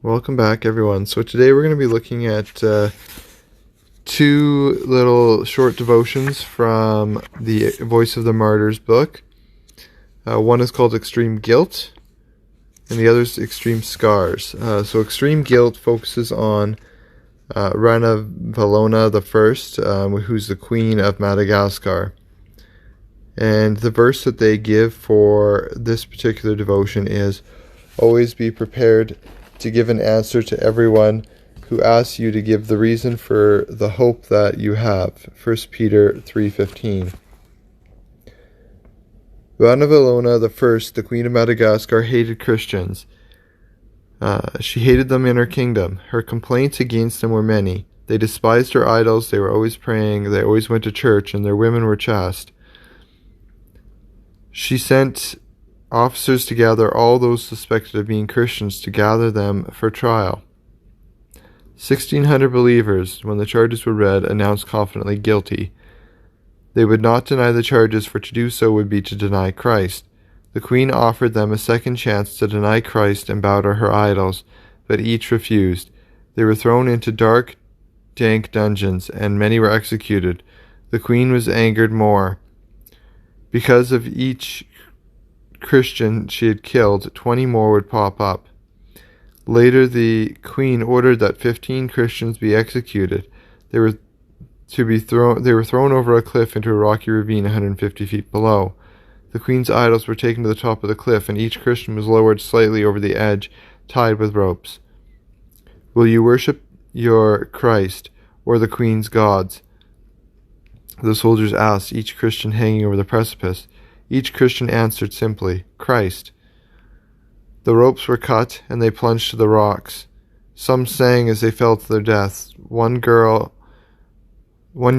Welcome back, everyone. So today we're going to be looking at two little short devotions from the Voice of the Martyrs book. One is called Extreme Guilt, and the other is Extreme Scars. So Extreme Guilt focuses on Rana Valona I, who's the Queen of Madagascar. And the verse that they give for this particular devotion is, "Always be prepared to give an answer to everyone who asks you to give the reason for the hope that you have." 1 Peter 3:15. Rana Valona I, the Queen of Madagascar, hated Christians. She hated them in her kingdom. Her complaints against them were many. They despised her idols, they were always praying, they always went to church, and their women were chaste. She sent officers to gather all those suspected of being Christians to gather them for trial. 1,600 believers, when the charges were read, announced confidently guilty. They would not deny the charges, for to do so would be to deny Christ. The queen offered them a second chance to deny Christ and bow to her idols, but each refused. They were thrown into dark, dank dungeons, and many were executed. The queen was angered more. Because of each Christian she had killed, 20 more would pop up. Later, the queen ordered that 15 Christians be executed. They were thrown over a cliff into a rocky ravine 150 feet below. The queen's idols were taken to the top of the cliff, and each Christian was lowered slightly over the edge, tied with ropes. "Will you worship your Christ or the queen's gods?" the soldiers asked each Christian hanging over the precipice. Each Christian answered simply, "Christ." The ropes were cut, and they plunged to the rocks. Some sang as they fell to their deaths. One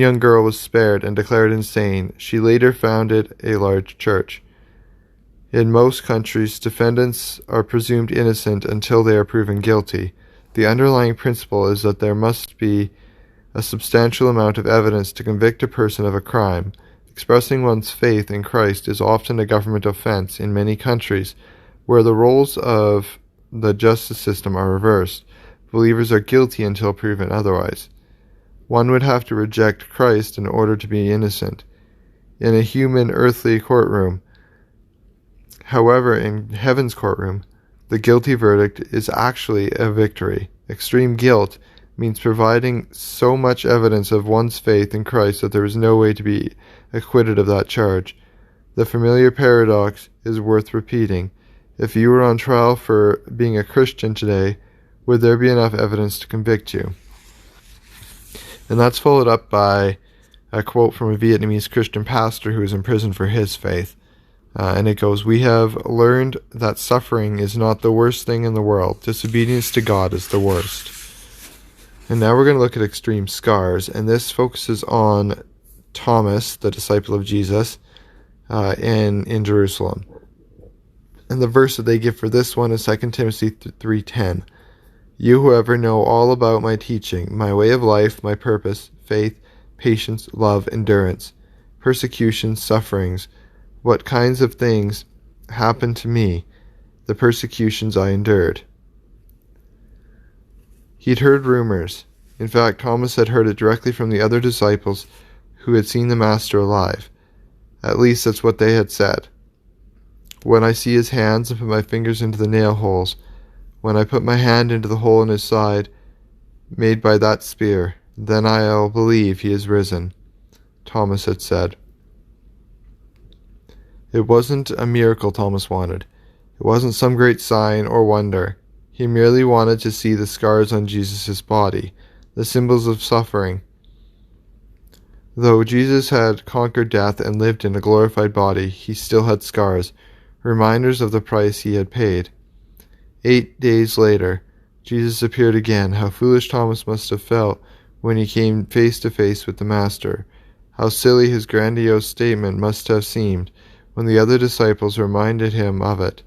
young girl was spared and declared insane. She later founded a large church. In most countries, defendants are presumed innocent until they are proven guilty. The underlying principle is that there must be a substantial amount of evidence to convict a person of a crime. Expressing one's faith in Christ is often a government offense in many countries, where the roles of the justice system are reversed. Believers are guilty until proven otherwise. One would have to reject Christ in order to be innocent in a human, earthly courtroom. However, in heaven's courtroom, the guilty verdict is actually a victory. Extreme guilt means providing so much evidence of one's faith in Christ that there is no way to be acquitted of that charge. The familiar paradox is worth repeating. If you were on trial for being a Christian today, would there be enough evidence to convict you? And that's followed up by a quote from a Vietnamese Christian pastor who was in prison for his faith. And it goes, "We have learned that suffering is not the worst thing in the world. Disobedience to God is the worst." And now we're going to look at extreme scars, and this focuses on Thomas, the disciple of Jesus, in Jerusalem. And the verse that they give for this one is 2 Timothy 3:10. "You, however, know all about my teaching, my way of life, my purpose, faith, patience, love, endurance, persecutions, sufferings, what kinds of things happened to me, the persecutions I endured." He'd heard rumors. In fact, Thomas had heard it directly from the other disciples who had seen the Master alive. At least that's what they had said. "When I see his hands and put my fingers into the nail holes, when I put my hand into the hole in his side made by that spear, then I'll believe he is risen," Thomas had said. It wasn't a miracle Thomas wanted. It wasn't some great sign or wonder. He merely wanted to see the scars on Jesus' body, the symbols of suffering. Though Jesus had conquered death and lived in a glorified body, he still had scars, reminders of the price he had paid. 8 days later, Jesus appeared again. How foolish Thomas must have felt when he came face to face with the Master. How silly his grandiose statement must have seemed when the other disciples reminded him of it.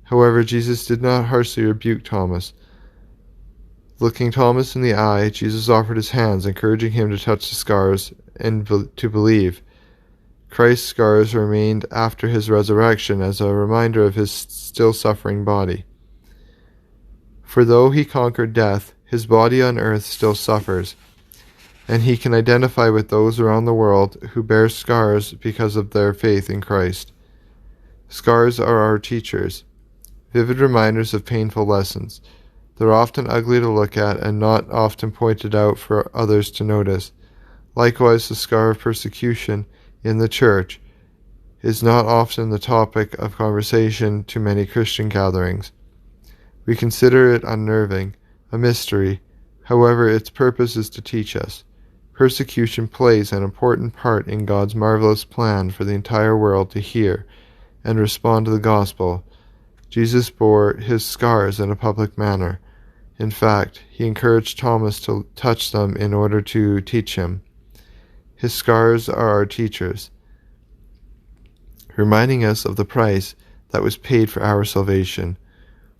However, Jesus did not harshly rebuke Thomas. Looking Thomas in the eye, Jesus offered his hands, encouraging him to touch the scars and to believe. Christ's scars remained after his resurrection as a reminder of his still suffering body. For though he conquered death, his body on earth still suffers, and he can identify with those around the world who bear scars because of their faith in Christ. Scars are our teachers, vivid reminders of painful lessons. They're often ugly to look at and not often pointed out for others to notice. Likewise, the scar of persecution in the church is not often the topic of conversation to many Christian gatherings. We consider it unnerving, a mystery. However, its purpose is to teach us. Persecution plays an important part in God's marvelous plan for the entire world to hear and respond to the gospel. Jesus bore his scars in a public manner. In fact, he encouraged Thomas to touch them in order to teach him. His scars are our teachers, reminding us of the price that was paid for our salvation.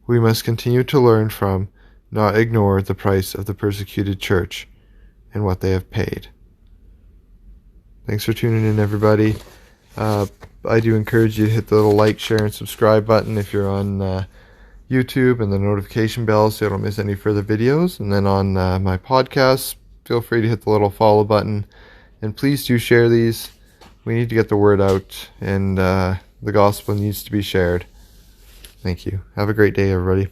We must continue to learn from, not ignore, the price of the persecuted church and what they have paid. Thanks for tuning in, everybody. I do encourage you to hit the little like, share, and subscribe button if you're on YouTube, and the notification bell so you don't miss any further videos. And then on my podcasts, feel free to hit the little follow button. And please do share these. We need to get the word out, and the gospel needs to be shared. Thank you. Have a great day, everybody.